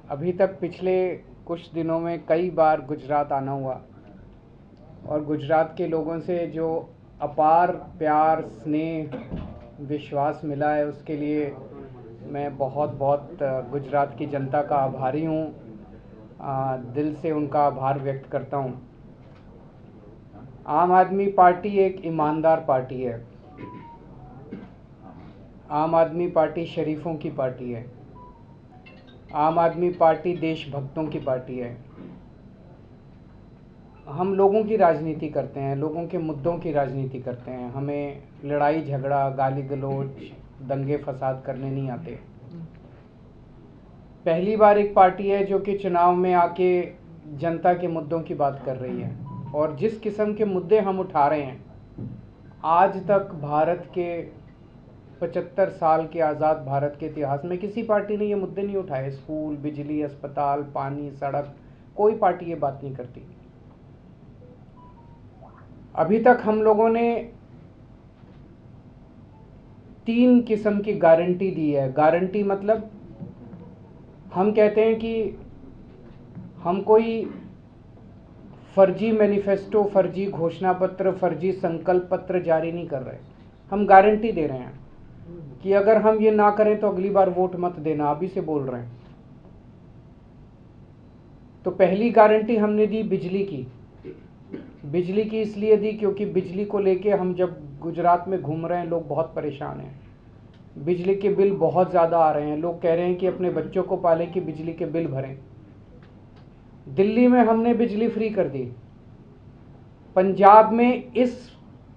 अभी तक पिछले कुछ दिनों में कई बार गुजरात आना हुआ और गुजरात के लोगों से जो अपार प्यार, स्नेह, विश्वास मिला है उसके लिए मैं बहुत बहुत गुजरात की जनता का आभारी हूँ। दिल से उनका आभार व्यक्त करता हूँ। आम आदमी पार्टी एक ईमानदार पार्टी है। आम आदमी पार्टी शरीफों की पार्टी है। आम आदमी पार्टी देशभक्तों की पार्टी है। हम लोगों की राजनीति करते हैं, लोगों के मुद्दों की राजनीति करते हैं। हमें लड़ाई झगड़ा, गाली गलौज, दंगे फसाद करने नहीं आते। पहली बार एक पार्टी है जो कि चुनाव में आके जनता के मुद्दों की बात कर रही है। और जिस किस्म के मुद्दे हम उठा रहे हैं, आज तक भारत के 75 साल के आज़ाद भारत के इतिहास में किसी पार्टी ने ये मुद्दे नहीं उठाए। स्कूल, बिजली, अस्पताल, पानी, सड़क, कोई पार्टी ये बात नहीं करती। अभी तक हम लोगों ने 3 किस्म की गारंटी दी है। गारंटी मतलब हम कहते हैं कि हम कोई फर्जी मैनिफेस्टो, फर्जी घोषणा पत्र, फर्जी संकल्प पत्र जारी नहीं कर रहे। हम गारंटी दे रहे हैं कि अगर हम ये ना करें तो अगली बार वोट मत देना, अभी से बोल रहे हैं। तो पहली गारंटी हमने दी बिजली की। बिजली की इसलिए दी क्योंकि बिजली को लेके हम जब गुजरात में घूम रहे हैं, लोग बहुत परेशान हैं। बिजली के बिल बहुत ज़्यादा आ रहे हैं। लोग कह रहे हैं कि अपने बच्चों को पालें कि बिजली के बिल भरें। दिल्ली में हमने बिजली फ्री कर दी। पंजाब में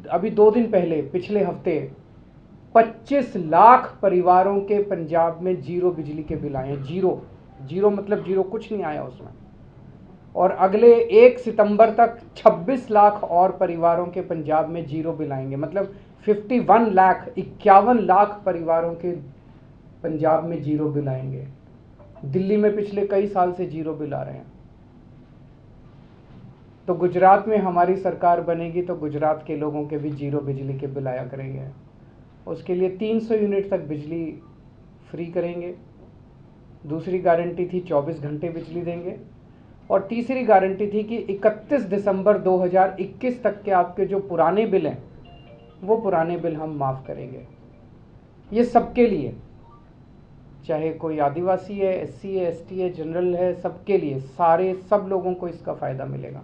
अभी 2 दिन पहले, पिछले हफ्ते 25 लाख परिवारों के पंजाब में जीरो बिजली के बिल आए हैं। जीरो, जीरो मतलब जीरो, कुछ नहीं आया उसमें। और अगले 1 सितंबर तक 26 लाख और परिवारों के पंजाब में जीरो बिल आएंगे। मतलब 51 लाख परिवारों के पंजाब में जीरो बिल आएंगे। दिल्ली में पिछले कई साल से जीरो बिल आ रहे हैं। तो गुजरात में हमारी सरकार बनेगी तो गुजरात के लोगों के भी जीरो बिजली के बिल आया करेंगे। उसके लिए 300 यूनिट तक बिजली फ्री करेंगे। दूसरी गारंटी थी 24 घंटे बिजली देंगे। और तीसरी गारंटी थी कि 31 दिसंबर 2021 तक के आपके जो पुराने बिल हैं, वो पुराने बिल हम माफ़ करेंगे। ये सबके लिए, चाहे कोई आदिवासी है, SC है, ST है, जनरल है, सबके लिए, सब लोगों को इसका फ़ायदा मिलेगा।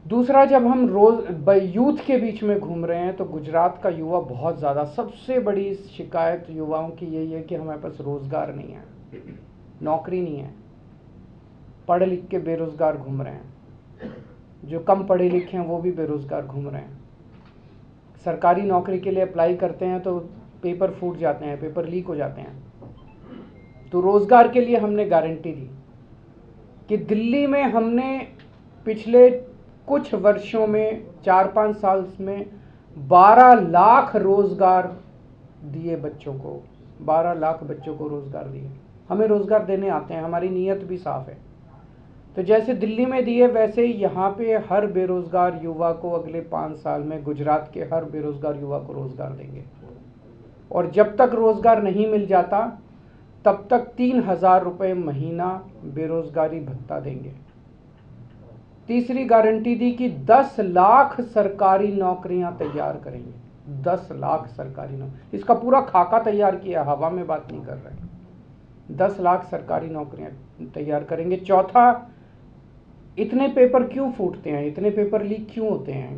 दूसरा, जब हम रोज़ यूथ के बीच में घूम रहे हैं तो गुजरात का युवा बहुत ज़्यादा, सबसे बड़ी शिकायत युवाओं की यही है कि हमारे पास रोज़गार नहीं है, नौकरी नहीं है। पढ़ लिख के बेरोज़गार घूम रहे हैं। जो कम पढ़े लिखे हैं वो भी बेरोज़गार घूम रहे हैं। सरकारी नौकरी के लिए अप्लाई करते हैं तो पेपर फूट जाते हैं, पेपर लीक हो जाते हैं। तो रोज़गार के लिए हमने गारंटी दी कि दिल्ली में हमने पिछले कुछ वर्षों में, 4-5 साल में 12 लाख रोज़गार दिए बच्चों को। 12 लाख बच्चों को रोज़गार दिए। हमें रोज़गार देने आते हैं, हमारी नीयत भी साफ़ है। तो जैसे दिल्ली में दिए, वैसे ही यहाँ पे हर बेरोज़गार युवा को अगले 5 साल में गुजरात के हर बेरोज़गार युवा को रोज़गार देंगे। और जब तक रोज़गार नहीं मिल जाता तब तक 3,000 रुपये महीना बेरोज़गारी भत्ता देंगे। तीसरी गारंटी दी कि 10 लाख सरकारी नौकरियां तैयार करेंगे। 10 लाख सरकारी नौकरी, इसका पूरा खाका तैयार किया, हवा में बात नहीं कर रहे। 10 लाख सरकारी नौकरियां तैयार करेंगे। चौथा, इतने पेपर क्यों फूटते हैं, इतने पेपर लीक क्यों होते हैं?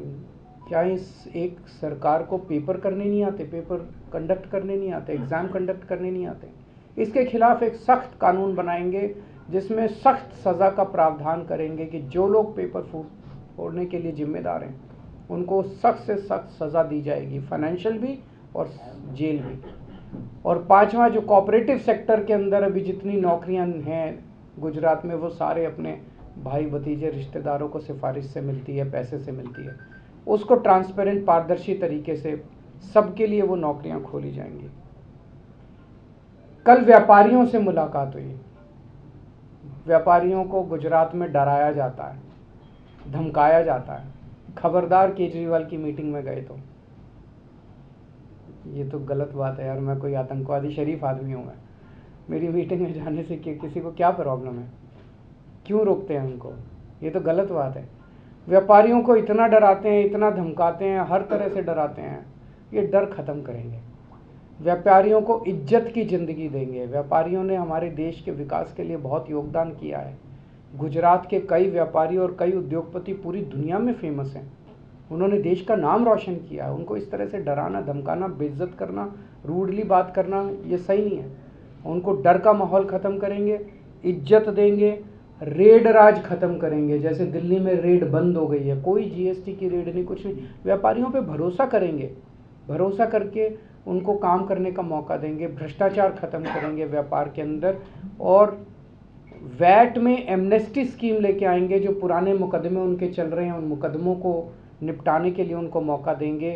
क्या इस एक सरकार को पेपर करने नहीं आते, पेपर कंडक्ट करने नहीं आते, एग्ज़ाम कंडक्ट करने नहीं आते? इसके खिलाफ एक सख्त कानून बनाएंगे जिसमें सख्त सज़ा का प्रावधान करेंगे कि जो लोग पेपर फोड़ने के लिए जिम्मेदार हैं उनको सख्त से सख्त सज़ा दी जाएगी, फाइनेंशियल भी और जेल भी। और पांचवा, जो कोऑपरेटिव सेक्टर के अंदर अभी जितनी नौकरियां हैं गुजरात में, वो सारे अपने भाई भतीजे रिश्तेदारों को सिफारिश से मिलती है, पैसे से मिलती है, उसको ट्रांसपेरेंट, पारदर्शी तरीके से सबके लिए वो नौकरियां खोली जाएंगी। कल व्यापारियों से मुलाकात हुई। व्यापारियों को गुजरात में डराया जाता है, धमकाया जाता है। खबरदार केजरीवाल की मीटिंग में गए तो ये तो गलत बात है यार। मैं कोई आतंकवादी, शरीफ आदमी हूँ मैं। मेरी मीटिंग में जाने से किसी को क्या प्रॉब्लम है? क्यों रोकते हैं उनको? ये तो गलत बात है। व्यापारियों को इतना डराते हैं, इतना धमकाते हैं, हर तरह से डराते हैं। ये डर खत्म करेंगे, व्यापारियों को इज्जत की ज़िंदगी देंगे। व्यापारियों ने हमारे देश के विकास के लिए बहुत योगदान किया है। गुजरात के कई व्यापारी और कई उद्योगपति पूरी दुनिया में फेमस हैं। उन्होंने देश का नाम रोशन किया है। उनको इस तरह से डराना, धमकाना, बेइज्जत करना, रूडली बात करना, ये सही नहीं है। उनको डर का माहौल ख़त्म करेंगे, इज्जत देंगे, रेड राज ख़त्म करेंगे। जैसे दिल्ली में रेड बंद हो गई है, कोई जीएसटी की रेड नहीं, कुछ नहीं। व्यापारियों पे भरोसा करेंगे, भरोसा करके उनको काम करने का मौका देंगे। भ्रष्टाचार ख़त्म करेंगे व्यापार के अंदर, और वैट में एमनेस्टी स्कीम लेके आएंगे। जो पुराने मुकदमे उनके चल रहे हैं, उन मुकदमों को निपटाने के लिए उनको मौका देंगे।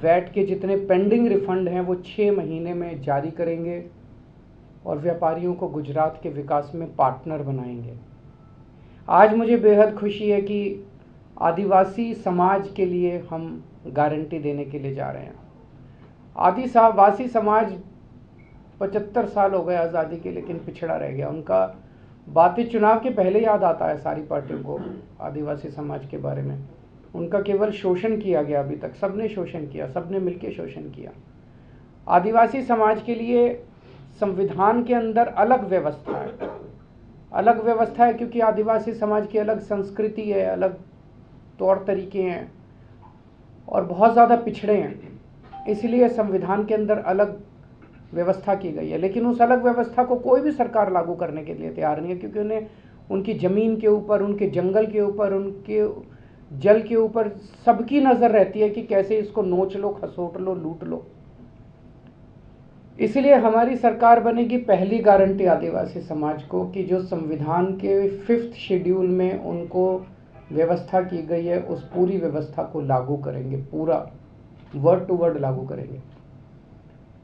वैट के जितने पेंडिंग रिफंड हैं वो 6 महीने में जारी करेंगे, और व्यापारियों को गुजरात के विकास में पार्टनर बनाएंगे। आज मुझे बेहद खुशी है कि आदिवासी समाज के लिए हम गारंटी देने के लिए जा रहे हैं। आदिवासी समाज 75 साल हो गए आज़ादी के, लेकिन पिछड़ा रह गया। उनका बातें चुनाव के पहले याद आता है सारी पार्टियों को आदिवासी समाज के बारे में। उनका केवल शोषण किया गया, अभी तक सबने शोषण किया, सबने मिलकर शोषण किया। आदिवासी समाज के लिए संविधान के अंदर अलग व्यवस्था है, अलग व्यवस्था है, क्योंकि आदिवासी समाज की अलग संस्कृति है, अलग तौर तरीके हैं और बहुत ज़्यादा पिछड़े हैं। इसलिए संविधान के अंदर अलग व्यवस्था की गई है। लेकिन उस अलग व्यवस्था को कोई भी सरकार लागू करने के लिए तैयार नहीं है, क्योंकि उन्हें उनकी ज़मीन के ऊपर, उनके जंगल के ऊपर, उनके जल के ऊपर सबकी नज़र रहती है कि कैसे इसको नोच लो, खसोट लो, लूट लो। इसलिए हमारी सरकार बनेगी, पहली गारंटी आदिवासी समाज को कि जो संविधान के 5th शेड्यूल में उनको व्यवस्था की गई है, उस पूरी व्यवस्था को लागू करेंगे, पूरा वर्ड टू वर्ड लागू करेंगे।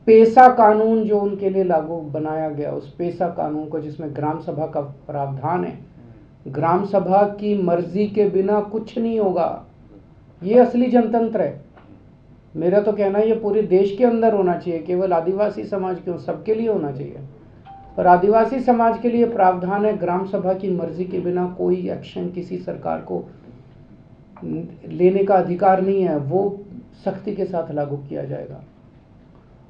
पेसा कानून जो उनके लिए लागू बनाया गया, उस पेसा कानून को, जिसमें ग्राम सभा का प्रावधान है, ग्राम सभा की मर्जी के बिना कुछ नहीं होगा। ये असली जनतंत्र है। मेरा तो कहना है ये पूरे देश के अंदर होना चाहिए, केवल आदिवासी समाज क्यों, सबके लिए होना चाहिए। पर आदिवासी समाज के लिए प्रावधान है, ग्राम सभा की मर्जी के बिना कोई एक्शन किसी सरकार को लेने का अधिकार नहीं है, वो सख्ती के साथ लागू किया जाएगा।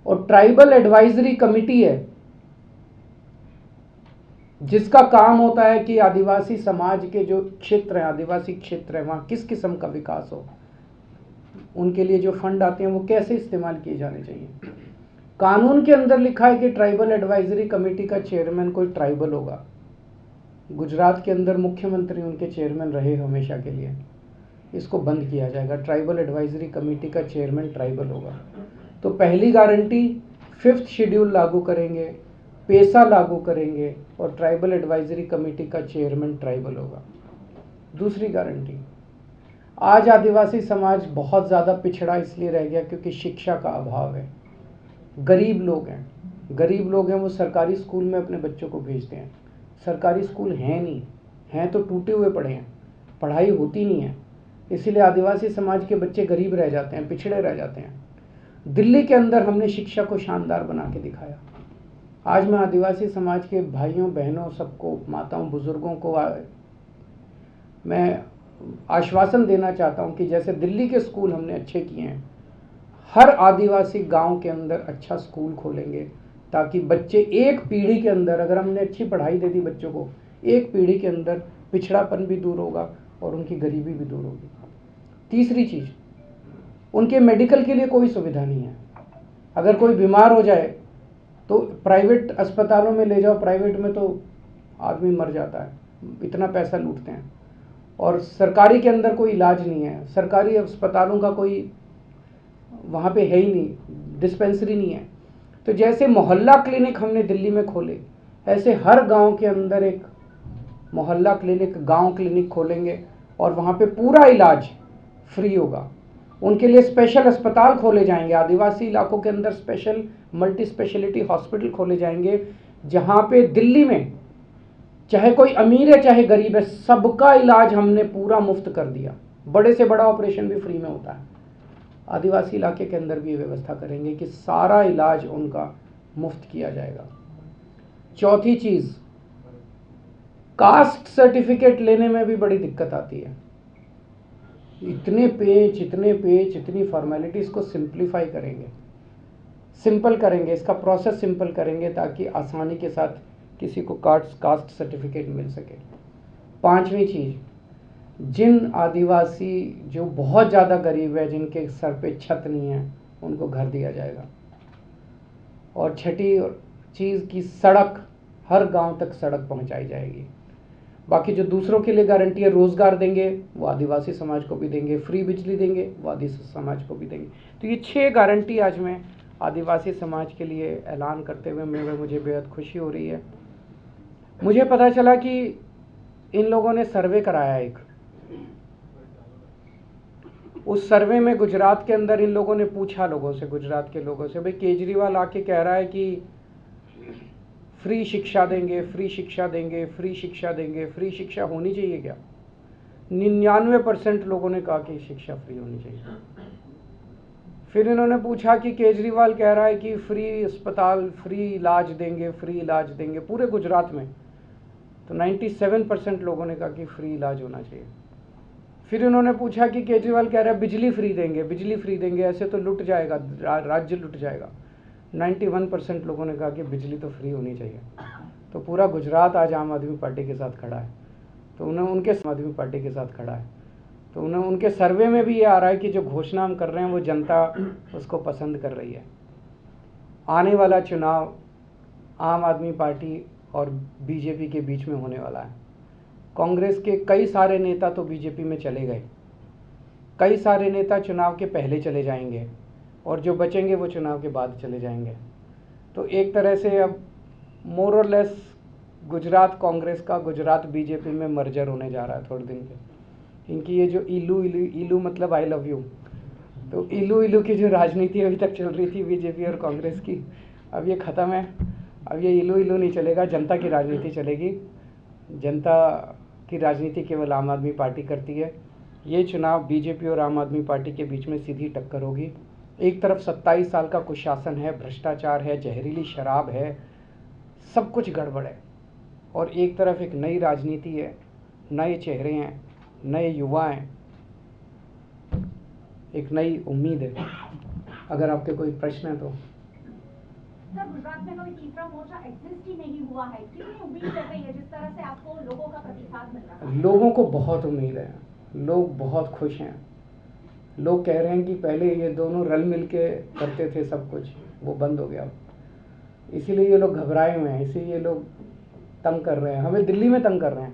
और ट्राइबल एडवाइजरी कमेटी है, जिसका काम होता है कि आदिवासी समाज के जो क्षेत्र हैं, आदिवासी क्षेत्र है, वहाँ किस किस्म का विकास हो, उनके लिए जो फंड आते हैं वो कैसे इस्तेमाल किए जाने चाहिए। कानून के अंदर लिखा है कि ट्राइबल एडवाइजरी कमेटी का चेयरमैन कोई ट्राइबल होगा। गुजरात के अंदर मुख्यमंत्री उनके चेयरमैन रहे हमेशा के लिए। इसको बंद किया जाएगा, ट्राइबल एडवाइजरी कमेटी का चेयरमैन ट्राइबल होगा। तो पहली गारंटी 5th शेड्यूल लागू करेंगे, पेसा लागू करेंगे, और ट्राइबल एडवाइजरी कमेटी का चेयरमैन ट्राइबल होगा। दूसरी गारंटी, आज आदिवासी समाज बहुत ज़्यादा पिछड़ा इसलिए रह गया क्योंकि शिक्षा का अभाव है। गरीब लोग हैं, गरीब लोग हैं, वो सरकारी स्कूल में अपने बच्चों को भेजते हैं। सरकारी स्कूल हैं नहीं, हैं तो टूटे हुए पड़े हैं, पढ़ाई होती नहीं है। इसीलिए आदिवासी समाज के बच्चे गरीब रह जाते हैं, पिछड़े रह जाते हैं। दिल्ली के अंदर हमने शिक्षा को शानदार बना के दिखाया। आज मैं आदिवासी समाज के भाइयों बहनों सबको, माताओं बुजुर्गों को मैं आश्वासन देना चाहता हूं कि जैसे दिल्ली के स्कूल हमने अच्छे किए हैं, हर आदिवासी गांव के अंदर अच्छा स्कूल खोलेंगे, ताकि बच्चे एक पीढ़ी के अंदर, अगर हमने अच्छी पढ़ाई दे दी बच्चों को, एक पीढ़ी के अंदर पिछड़ापन भी दूर होगा और उनकी गरीबी भी दूर होगी। तीसरी चीज़, उनके मेडिकल के लिए कोई सुविधा नहीं है। अगर कोई बीमार हो जाए तो प्राइवेट अस्पतालों में ले जाओ, प्राइवेट में तो आदमी मर जाता है, इतना पैसा लूटते हैं। और सरकारी के अंदर कोई इलाज नहीं है, सरकारी अस्पतालों का कोई वहाँ पे है ही नहीं, डिस्पेंसरी नहीं है। तो जैसे मोहल्ला क्लिनिक हमने दिल्ली में खोले, ऐसे हर गांव के अंदर एक मोहल्ला क्लिनिक, गांव क्लिनिक खोलेंगे, और वहाँ पे पूरा इलाज फ्री होगा। उनके लिए स्पेशल अस्पताल खोले जाएंगे, आदिवासी इलाकों के अंदर स्पेशल मल्टी स्पेशलिटी हॉस्पिटल खोले जाएंगे, जहाँ पे दिल्ली में चाहे कोई अमीर है चाहे गरीब है, सबका इलाज हमने पूरा मुफ्त कर दिया। बड़े से बड़ा ऑपरेशन भी फ्री में होता है। आदिवासी इलाके के अंदर भी व्यवस्था करेंगे कि सारा इलाज उनका मुफ्त किया जाएगा। चौथी चीज, कास्ट सर्टिफिकेट लेने में भी बड़ी दिक्कत आती है। इतने पेज इतनी फॉर्मेलिटीज को सिंप्लीफाई करेंगे, सिंपल करेंगे, इसका प्रोसेस सिंपल करेंगे ताकि आसानी के साथ किसी को कास्ट सर्टिफिकेट मिल सके। पांचवी चीज, जिन आदिवासी जो बहुत ज़्यादा गरीब है, जिनके सर पे छत नहीं है, उनको घर दिया जाएगा। और छठी चीज़ की सड़क, हर गांव तक सड़क पहुंचाई जाएगी। बाकी जो दूसरों के लिए गारंटी है, रोज़गार देंगे वो आदिवासी समाज को भी देंगे, फ्री बिजली देंगे वो आदिवासी समाज को भी देंगे। तो ये 6 गारंटी आज मैं आदिवासी समाज के लिए ऐलान करते हुए मुझे बेहद खुशी हो रही है। मुझे पता चला कि इन लोगों ने सर्वे कराया एक, उस सर्वे में गुजरात के अंदर इन लोगों ने पूछा लोगों से, गुजरात के लोगों से, भाई केजरीवाल आके कह रहा है कि फ्री शिक्षा देंगे, फ्री शिक्षा देंगे, फ्री शिक्षा देंगे, फ्री शिक्षा होनी चाहिए क्या? 99% लोगों ने कहा कि शिक्षा फ्री होनी चाहिए। फिर इन्होंने पूछा कि केजरीवाल कह रहा है कि फ्री अस्पताल, फ्री इलाज देंगे, फ्री इलाज देंगे पूरे गुजरात में, तो 97% लोगों ने कहा कि फ्री इलाज होना चाहिए। फिर इन्होंने पूछा कि केजरीवाल कह रहा है बिजली फ्री देंगे, बिजली फ्री देंगे, ऐसे तो लुट जाएगा, राज्य लुट जाएगा। 91% लोगों ने कहा कि बिजली तो फ्री होनी चाहिए। तो पूरा गुजरात आज आम आदमी पार्टी के साथ खड़ा है, तो उन्हें उनके आदमी पार्टी के साथ खड़ा है, तो उन्हें उनके सर्वे में भी ये आ रहा है कि जो घोषणा हम कर रहे हैं वो जनता उसको पसंद कर रही है। आने वाला चुनाव आम आदमी पार्टी और बीजेपी के बीच में होने वाला है। कांग्रेस के कई सारे नेता तो बीजेपी में चले गए, कई सारे नेता चुनाव के पहले चले जाएंगे, और जो बचेंगे वो चुनाव के बाद चले जाएंगे। तो एक तरह से अब मोर और लेस गुजरात कांग्रेस का गुजरात बीजेपी में मर्जर होने जा रहा है थोड़े दिन के। इनकी ये जो इलू मतलब आई लव यू, तो इलू की जो राजनीति अभी तक चल रही थी बीजेपी और कांग्रेस की, अब ये ख़त्म है। अब ये इलू नहीं चलेगा, जनता की राजनीति चलेगी। जनता की राजनीति केवल आम आदमी पार्टी करती है। ये चुनाव बीजेपी और आम आदमी पार्टी के बीच में सीधी टक्कर होगी। एक तरफ 27 साल का कुशासन है, भ्रष्टाचार है, जहरीली शराब है, सब कुछ गड़बड़ है, और एक तरफ एक नई राजनीति है, नए चेहरे हैं, नए युवा हैं, एक नई उम्मीद है। अगर आपके कोई प्रश्न है तो। सर, गुजरात में कोई तीसरा मोर्चा एग्जिस्ट ही नहीं हुआ है, कितनी उम्मीद कर रही है जिस तरह से आपको लोगों का प्रतिसाद मिल रहा है? लोगों को बहुत उम्मीद है, लोग बहुत खुश हैं। लोग कह रहे हैं कि पहले ये दोनों रल मिल के करते थे सब कुछ, वो बंद हो गया, इसीलिए ये लोग घबराए हुए हैं, इसीलिए ये लोग तंग कर रहे हैं। हमें दिल्ली में तंग कर रहे हैं,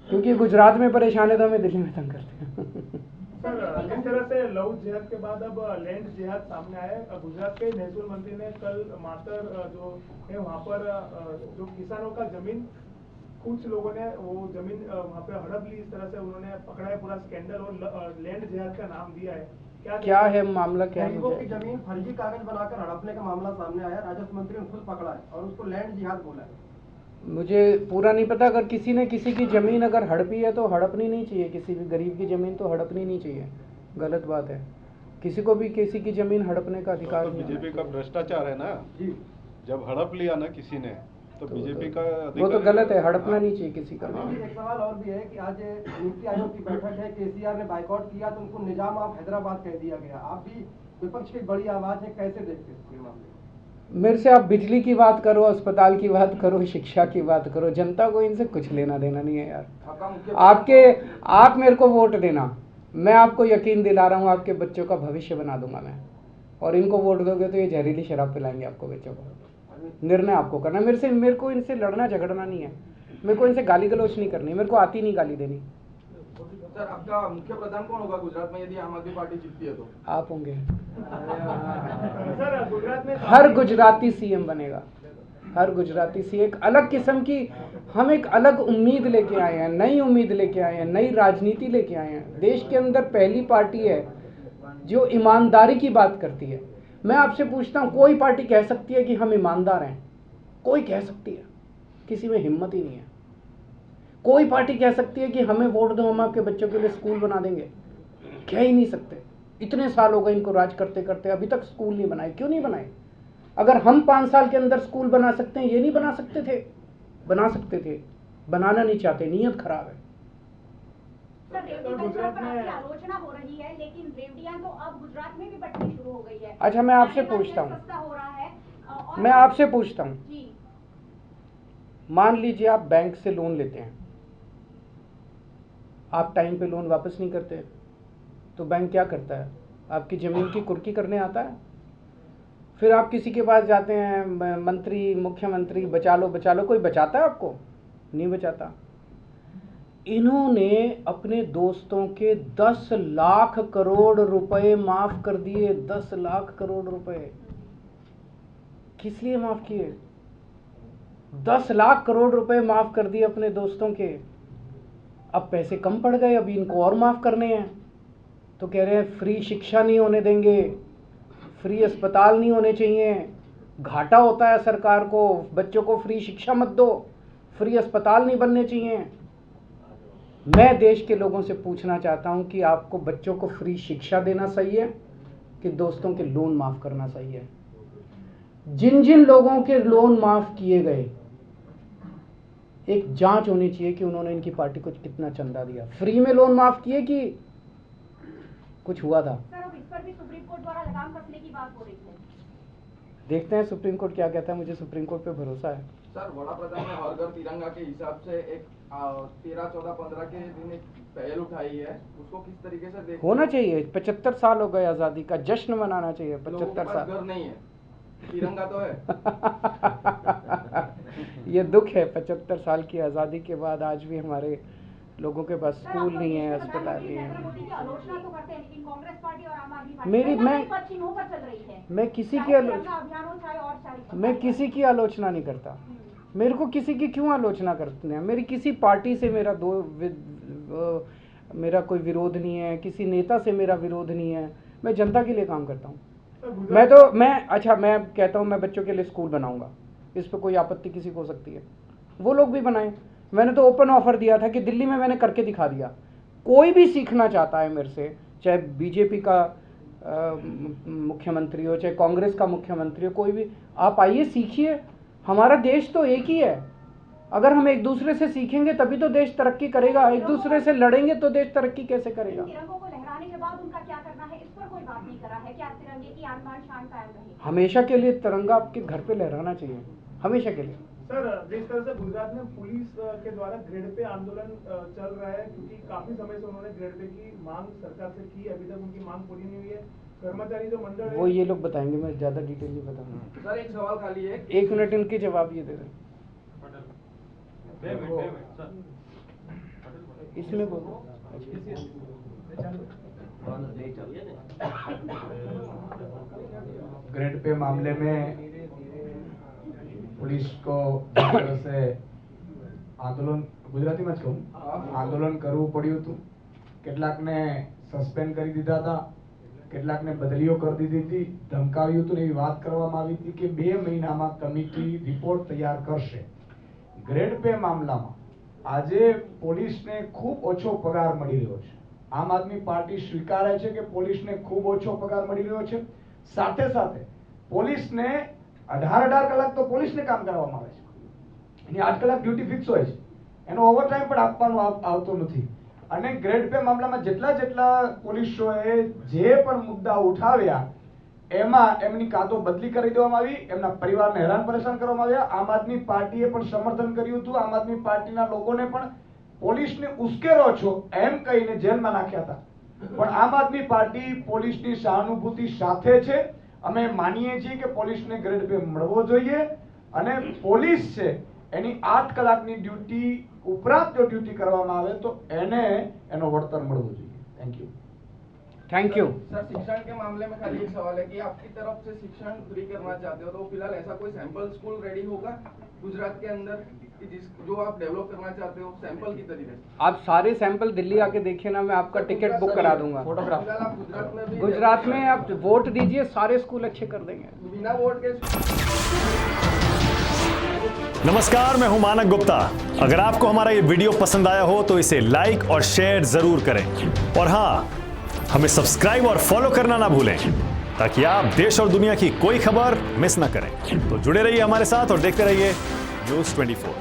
क्योंकि गुजरात में परेशान है तो हमें दिल्ली में तंग करते हैं। सर, जिस तरह से लव जिहाद के बाद अब लैंड जिहाद सामने आया है, गुजरात के महसूल मंत्री ने कल मातर जो है वहाँ पर जो किसानों का जमीन, कुछ लोगों ने वो जमीन वहाँ पे हड़प ली, इस तरह से उन्होंने पकड़ा है, पूरा स्कैंडल और लैंड जिहाद का नाम दिया है। क्या है मामला? क्या है? गरीबों की जमीन फर्जी कागज बनाकर हड़पने का मामला सामने आया, राजस्व मंत्री ने खुद पकड़ा है और उसको लैंड जिहाद बोला है। मुझे पूरा नहीं पता। अगर किसी ने किसी की ज़मीन अगर हड़पी है तो हड़पनी नहीं चाहिए, किसी भी गरीब की ज़मीन तो हड़पनी नहीं चाहिए, गलत बात है। किसी को भी किसी की ज़मीन हड़पने का अधिकार नहीं है। बीजेपी का भ्रष्टाचार है ना जी, जब हड़प लिया ना किसी ने तो बीजेपी का वो तो गलत है, हड़पना नहीं चाहिए किसी का। एक सवाल और भी है कि आज नीति आयोग की बैठक है, केसीआर ने बाइकआउट किया तो उनको निजाम ऑफ हैदराबाद कह दिया गया। आप भी विपक्ष की बड़ी आवाज है, कैसे देखते हैं मामले? मेरे से आप बिजली की बात करो, अस्पताल की बात करो, शिक्षा की बात करो, जनता को इनसे कुछ लेना देना नहीं है यार। आप मेरे को वोट देना, मैं आपको यकीन दिला रहा हूँ आपके बच्चों का भविष्य बना दूंगा मैं, और इनको वोट दोगे तो ये जहरीली शराब पिलाएंगे आपको बच्चों को। निर्णय आपको करना। मेरे को इनसे लड़ना झगड़ना नहीं है, मेरे को इनसे गाली गलौच नहीं करनी, मेरे को आती नहीं गाली देनी। सर, आपका मुख्य प्रधान कौन होगा गुजरात में यदि आम आदमी पार्टी जीतती है तो? आप होंगे। सर, गुजरात में हर गुजराती सीएम बनेगा, हर गुजराती सी एक अलग किस्म की, हम एक अलग उम्मीद लेके आए हैं, नई उम्मीद लेके आए हैं, नई राजनीति लेके आए हैं। देश के अंदर पहली पार्टी है जो ईमानदारी की बात करती है। मैं आपसे पूछता हूँ, कोई पार्टी कह सकती है कि हम ईमानदार हैं? कोई कह सकती है? किसी में हिम्मत ही नहीं है। कोई पार्टी कह सकती है कि हमें वोट दो, हम आपके बच्चों के लिए स्कूल बना देंगे? कह ही नहीं सकते। इतने साल हो गए इनको राज करते करते, अभी तक स्कूल नहीं बनाए। क्यों नहीं बनाए? अगर हम 5 साल के अंदर स्कूल बना सकते हैं, ये नहीं बना सकते थे? बना सकते थे, बनाना नहीं चाहते, नीयत खराब है। सर, रेवड़ी कल्चर पर आपकी आलोचना हो रही है, लेकिन रेवड़ियां तो अब गुजरात में भी बटनी शुरू हो गई है। अच्छा, मैं आपसे पूछता हूँ, सस्ता हो रहा है और मैं आपसे पूछता हूँ, जी, मान लीजिए आप बैंक से लोन लेते हैं, आप टाइम पे लोन वापस नहीं करते, तो बैंक क्या करता है? आपकी ज़मीन की कुर्की करने आता है। फिर आप किसी के पास जाते हैं, मंत्री, मुख्यमंत्री, बचा लो, कोई बचाता है आपको? नहीं बचाता। इन्होंने अपने दोस्तों के 10 लाख करोड़ रुपए माफ कर दिए। 10 लाख करोड़ रुपए किस लिए माफ किए? 10 लाख करोड़ रुपए माफ कर दिए अपने दोस्तों के। अब पैसे कम पड़ गए, अभी इनको और माफ करने हैं, तो कह रहे हैं फ्री शिक्षा नहीं होने देंगे, फ्री अस्पताल नहीं होने चाहिए, घाटा होता है सरकार को, बच्चों को फ्री शिक्षा मत दो, फ्री अस्पताल नहीं बनने चाहिए। मैं देश के लोगों से पूछना चाहता हूं कि आपको बच्चों को फ्री शिक्षा देना सही है कि दोस्तों के लोन माफ करना सही है? जिन जिन लोगों के लोन माफ किए गए, एक जांच होनी चाहिए कि उन्होंने इनकी पार्टी को कितना चंदा दिया। फ्री में लोन माफ किए कि कुछ हुआ था? सर, अब इस पर भी सुप्रीम कोर्ट द्वारा लगाम कसने की बात हो रही है। देखते हैं सुप्रीम कोर्ट क्या कहता है। मुझे सुप्रीम कोर्ट पे भरोसा है। सर, वड़ा प्रधान ने हर घर तिरंगा के हिसाब से एक 13, 14, 15 के दिन एक पहल उठाई है, उसको किस तरीके से देखते होना चाहिए। 75 साल हो गए आज़ादी का, जश्न मनाना चाहिए। लोगों के 75 पास साल घर नहीं है, तिरंगा तो है। ये दुख है, 75 साल की आज़ादी के बाद आज भी हमारे लोगों के पास स्कूल नहीं है, अस्पताल नहीं है। मोदी की आलोचना तो करते हैं, लेकिन कांग्रेस पार्टी और आम आदमी पार्टी मेरी मैं चिन्हों पर चल रही है। मैं किसी की चाहे तिरंगा अभियान हो, चाहे और सारी मैं किसी की आलोचना नहीं करता। मेरे को किसी की क्यों आलोचना करते हैं? मेरी किसी पार्टी से मेरा कोई विरोध नहीं है, किसी नेता से मेरा विरोध नहीं है। मैं जनता के लिए काम करता हूँ। मैं कहता हूँ मैं बच्चों के लिए स्कूल बनाऊंगा, इस पर कोई आपत्ति किसी को हो सकती है? वो लोग भी बनाएं। मैंने तो ओपन ऑफर दिया था कि दिल्ली में मैंने करके दिखा दिया। कोई भी सीखना चाहता है मेरे से, चाहे बीजेपी का मुख्यमंत्री हो, चाहे कांग्रेस का मुख्यमंत्री हो, कोई भी, आप आइए, सीखिए। हमारा देश तो एक ही है। अगर हम एक दूसरे से सीखेंगे तभी तो देश तरक्की करेगा। एक दूसरे से लड़ेंगे तो देश तरक्की कैसे करेगा? तिरंगों को लहराने के बाद उनका क्या करना है, इस पर कोई बात नहीं करा है। क्या तिरंगे की आन बान शान कायम रहे? हमेशा के लिए तिरंगा आपके घर पे लहराना चाहिए, हमेशा के लिए। सर, जिस तरह से गुजरात में पुलिस के द्वारा ग्रेड पे आंदोलन चल रहा है, क्योंकि काफी समय से उन्होंने ग्रेड पे की मांग सरकार से की, अभी तक उनकी मांग पूरी नहीं हुई है। कर्मचारी जो मंडल वो ये लोग बताएंगे, मैं ज्यादा डिटेल नहीं बताऊंगा। सर, एक सवाल खाली है। 1 मिनट इनके जवाब ये दे दें। इसमें बोलो। ग्रेड पे मामले में पुलिस को जिस तरह से आंदोलन, गुजराती में कहूँ, आंदोलन करવું પડ્યું હતું। કેટલાકને સસ્પેન્ડ કરી દીધા હતા, કેટલાકને બદલીઓ કરી દીધી હતી, ધમકાવ્યું હતું, એવી વાત કરવામાં આવી હતી કે 2 મહિનામાં કમિટી રિપોર્ટ તૈયાર કરશે। ગ્રેડ પે મામલામાં આજે પોલીસને ખૂબ ઓછો પગાર મળી રહ્યો છે। આમ આદમી પાર્ટી સ્વીકારે છે કે પોલીસને ખૂબ ઓછો પગાર મળી રહ્યો છે। સાથે સાથે પોલીસને 18 કલાક તો પોલીસને કામ કરવામાં આવે છે, એની 8 કલાક ડ્યુટી ફિક્સ હોય છે, એનો ઓવરટાઈમ પણ આપવાનો આવતો નથી। અને ગ્રેડ પે મામલામાં જેટલા પોલીસોએ જે પણ મુદ્દા ઉઠાવ્યા એમાં એમની કાં તો બદલી કરી દેવામાં આવી, એમના પરિવારને હેરાન પરેશાન કરવામાં આવ્યા। આમ આદમી પાર્ટીએ પણ સમર્થન કર્યું હતું। આમ આદમી પાર્ટીના લોકોને પણ પોલીસને ઉશ્કેરો છો એમ કહીને જેલમાં નાખ્યા હતા। પણ આમ આદમી પાર્ટી પોલીસની સહાનુભૂતિ સાથે છે। અમે માનીએ છીએ કે પોલીસને ગ્રેડ પે મળવો જોઈએ અને પોલીસ છે એની 8 કલાકની ડ્યુટી ઉપરાંત જો ડ્યુટી કરવામાં આવે તો એને એનો વળતર મળવું જોઈએ। Thank you. Thank you. Sir, शिक्षण के मामले में खाली एक सवाल है कि आपकी तरफ से शिक्षण फ्री करना चाहते हो, तो फिलहाल ऐसा कोई सैंपल स्कूल रेडी होगा गुजरात के अंदर कि जो आप डेवलप करना चाहते हो सैंपल की तरीके से? आप सारे सैंपल दिल्ली आके देखिए ना, मैं आपका टिकट बुक करा दूंगा। फोटोग्राफ फिलहाल आप गुजरात में भी गुजरात में आप वोट दीजिए, सारे स्कूल अच्छे कर देंगे। बिना वोट के। नमस्कार, मैं हूं मानक गुप्ता। अगर आपको हमारा ये वीडियो पसंद आया हो तो इसे लाइक और शेयर जरूर करें, और हाँ, हमें सब्सक्राइब और फॉलो करना ना भूलें ताकि आप देश और दुनिया की कोई खबर मिस ना करें। तो जुड़े रहिए हमारे साथ और देखते रहिए न्यूज़ 24।